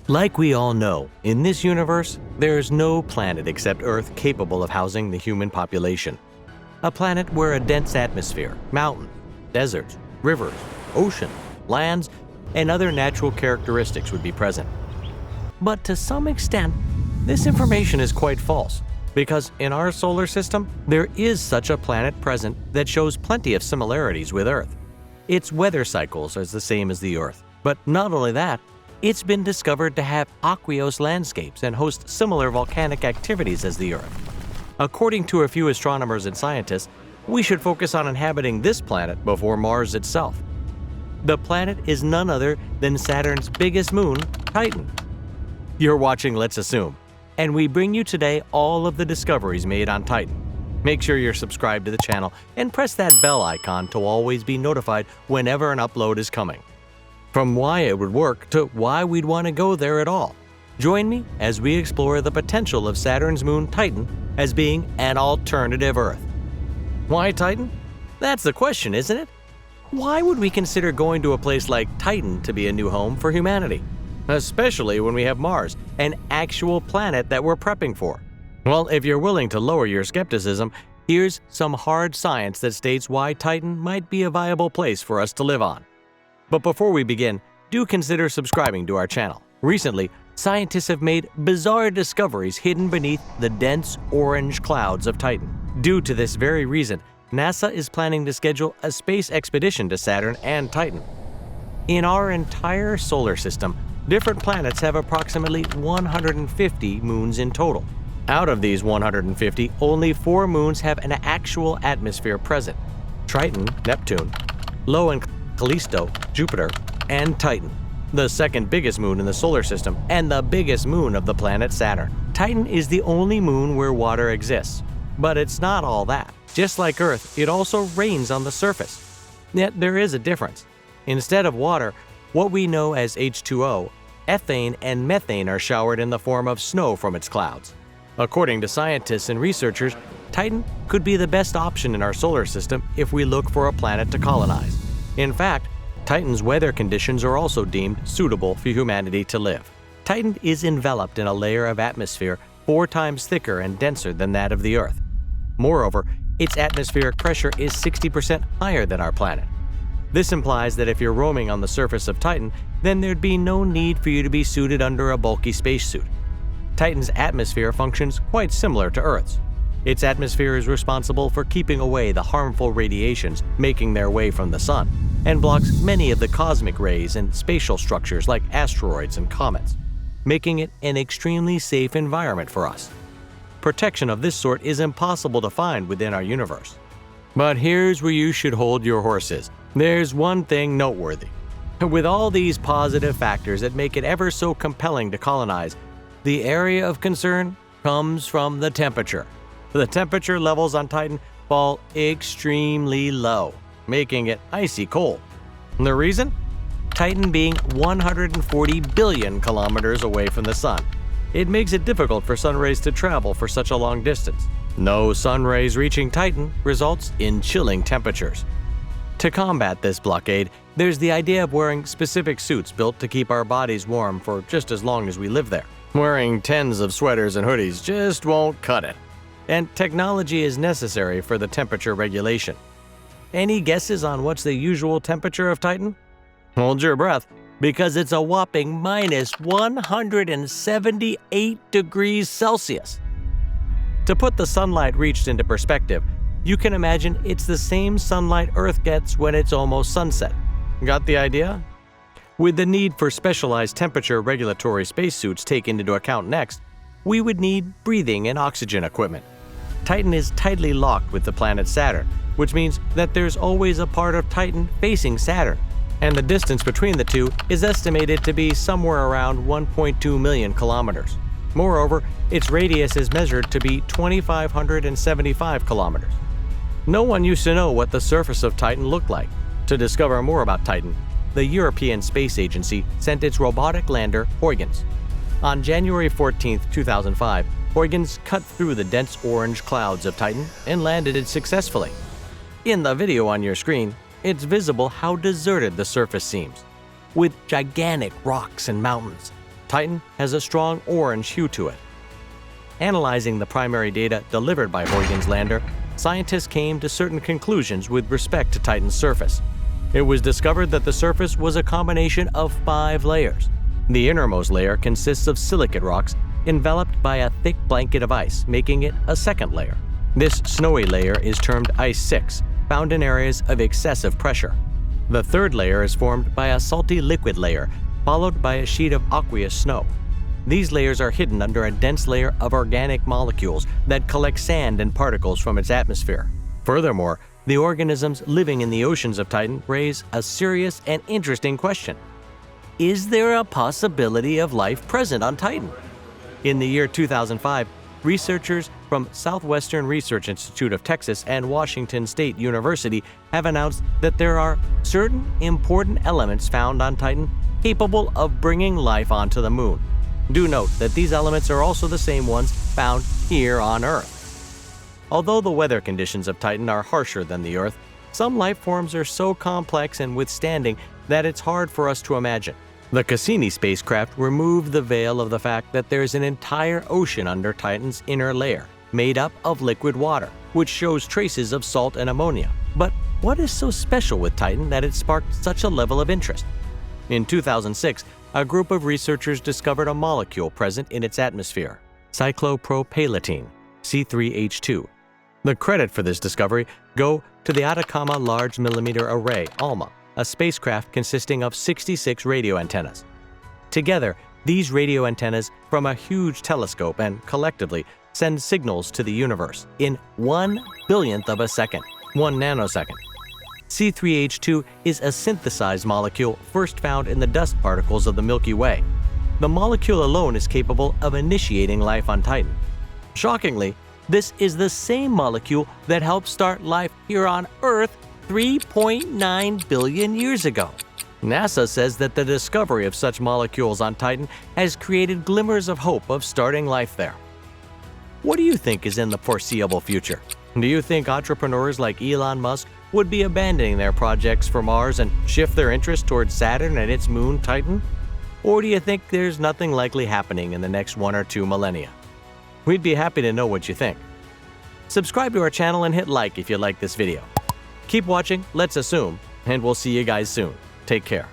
Like we all know, in this universe, there is no planet except Earth capable of housing the human population. A planet where a dense atmosphere, mountains, deserts, rivers, oceans, lands, and other natural characteristics would be present. But to some extent, this information is quite false, because in our solar system, there is such a planet present that shows plenty of similarities with Earth. Its weather cycles are the same as the Earth, but not only that, it's been discovered to have aqueous landscapes and host similar volcanic activities as the Earth. According to a few astronomers and scientists, we should focus on inhabiting this planet before Mars itself. The planet is none other than Saturn's biggest moon, Titan. You're watching Let's Assume, and we bring you today all of the discoveries made on Titan. Make sure you're subscribed to the channel and press that bell icon to always be notified whenever an upload is coming. From why it would work to why we'd want to go there at all. Join me as we explore the potential of Saturn's moon Titan as being an alternative Earth. Why Titan? That's the question, isn't it? Why would we consider going to a place like Titan to be a new home for humanity? Especially when we have Mars, an actual planet that we're prepping for. Well, if you're willing to lower your skepticism, here's some hard science that states why Titan might be a viable place for us to live on. But before we begin, do consider subscribing to our channel. Recently, scientists have made bizarre discoveries hidden beneath the dense orange clouds of Titan. Due to this very reason, NASA is planning to schedule a space expedition to Saturn and Titan. In our entire solar system, different planets have approximately 150 moons in total. Out of these 150, only 4 moons have an actual atmosphere present: Triton, Neptune, Io and Callisto, Jupiter, and Titan, the second biggest moon in the solar system and the biggest moon of the planet Saturn. Titan is the only moon where water exists, but it's not all that. Just like Earth, it also rains on the surface. Yet there is a difference. Instead of water, what we know as H2O, ethane and methane are showered in the form of snow from its clouds. According to scientists and researchers, Titan could be the best option in our solar system if we look for a planet to colonize. In fact, Titan's weather conditions are also deemed suitable for humanity to live. Titan is enveloped in a layer of atmosphere 4 times thicker and denser than that of the Earth. Moreover, its atmospheric pressure is 60% higher than our planet. This implies that if you're roaming on the surface of Titan, then there'd be no need for you to be suited under a bulky spacesuit. Titan's atmosphere functions quite similar to Earth's. Its atmosphere is responsible for keeping away the harmful radiations making their way from the Sun, and blocks many of the cosmic rays and spatial structures like asteroids and comets, making it an extremely safe environment for us. Protection of this sort is impossible to find within our universe. But here's where you should hold your horses. There's one thing noteworthy. With all these positive factors that make it ever so compelling to colonize, the area of concern comes from the temperature. The temperature levels on Titan fall extremely low, making it icy cold. And the reason? Titan being 140 billion kilometers away from the Sun. It makes it difficult for sun rays to travel for such a long distance. No sun rays reaching Titan results in chilling temperatures. To combat this blockade, there's the idea of wearing specific suits built to keep our bodies warm for just as long as we live there. Wearing tens of sweaters and hoodies just won't cut it. And technology is necessary for the temperature regulation. Any guesses on what's the usual temperature of Titan? Hold your breath, because it's a whopping minus 178 degrees Celsius. To put the sunlight reached into perspective, you can imagine it's the same sunlight Earth gets when it's almost sunset. Got the idea? With the need for specialized temperature regulatory spacesuits taken into account next, we would need breathing and oxygen equipment. Titan is tightly locked with the planet Saturn, which means that there's always a part of Titan facing Saturn, and the distance between the two is estimated to be somewhere around 1.2 million kilometers. Moreover, its radius is measured to be 2,575 kilometers. No one used to know what the surface of Titan looked like. To discover more about Titan, the European Space Agency sent its robotic lander, Huygens. On January 14, 2005, Huygens cut through the dense orange clouds of Titan and landed it successfully. In the video on your screen, it's visible how deserted the surface seems. With gigantic rocks and mountains, Titan has a strong orange hue to it. Analyzing the primary data delivered by Huygens lander, scientists came to certain conclusions with respect to Titan's surface. It was discovered that the surface was a combination of 5 layers. The innermost layer consists of silicate rocks enveloped by a thick blanket of ice, making it a second layer. This snowy layer is termed Ice 6, found in areas of excessive pressure. The third layer is formed by a salty liquid layer, followed by a sheet of aqueous snow. These layers are hidden under a dense layer of organic molecules that collect sand and particles from its atmosphere. Furthermore, the organisms living in the oceans of Titan raise a serious and interesting question. Is there a possibility of life present on Titan? In the year 2005, researchers from Southwestern Research Institute of Texas and Washington State University have announced that there are certain important elements found on Titan capable of bringing life onto the Moon. Do note that these elements are also the same ones found here on Earth. Although the weather conditions of Titan are harsher than the Earth, some life forms are so complex and withstanding that it's hard for us to imagine. The Cassini spacecraft removed the veil of the fact that there's an entire ocean under Titan's inner layer, made up of liquid water, which shows traces of salt and ammonia. But what is so special with Titan that it sparked such a level of interest? In 2006, a group of researchers discovered a molecule present in its atmosphere, cyclopropylaline, C3H2. The credit for this discovery go to the Atacama Large Millimeter Array, ALMA, a spacecraft consisting of 66 radio antennas. Together, these radio antennas from a huge telescope and collectively send signals to the universe in 1/1000th of a second, 1 nanosecond. C3H2 is a synthesized molecule first found in the dust particles of the Milky Way. The molecule alone is capable of initiating life on Titan. Shockingly, this is the same molecule that helped start life here on Earth 3.9 billion years ago. NASA says that the discovery of such molecules on Titan has created glimmers of hope of starting life there. What do you think is in the foreseeable future? Do you think entrepreneurs like Elon Musk would be abandoning their projects for Mars and shift their interest towards Saturn and its moon Titan? Or do you think there's nothing likely happening in the next 1 or 2 millennia? We'd be happy to know what you think. Subscribe to our channel and hit like if you like this video. Keep watching Let's Assume, and we'll see you guys soon. Take care.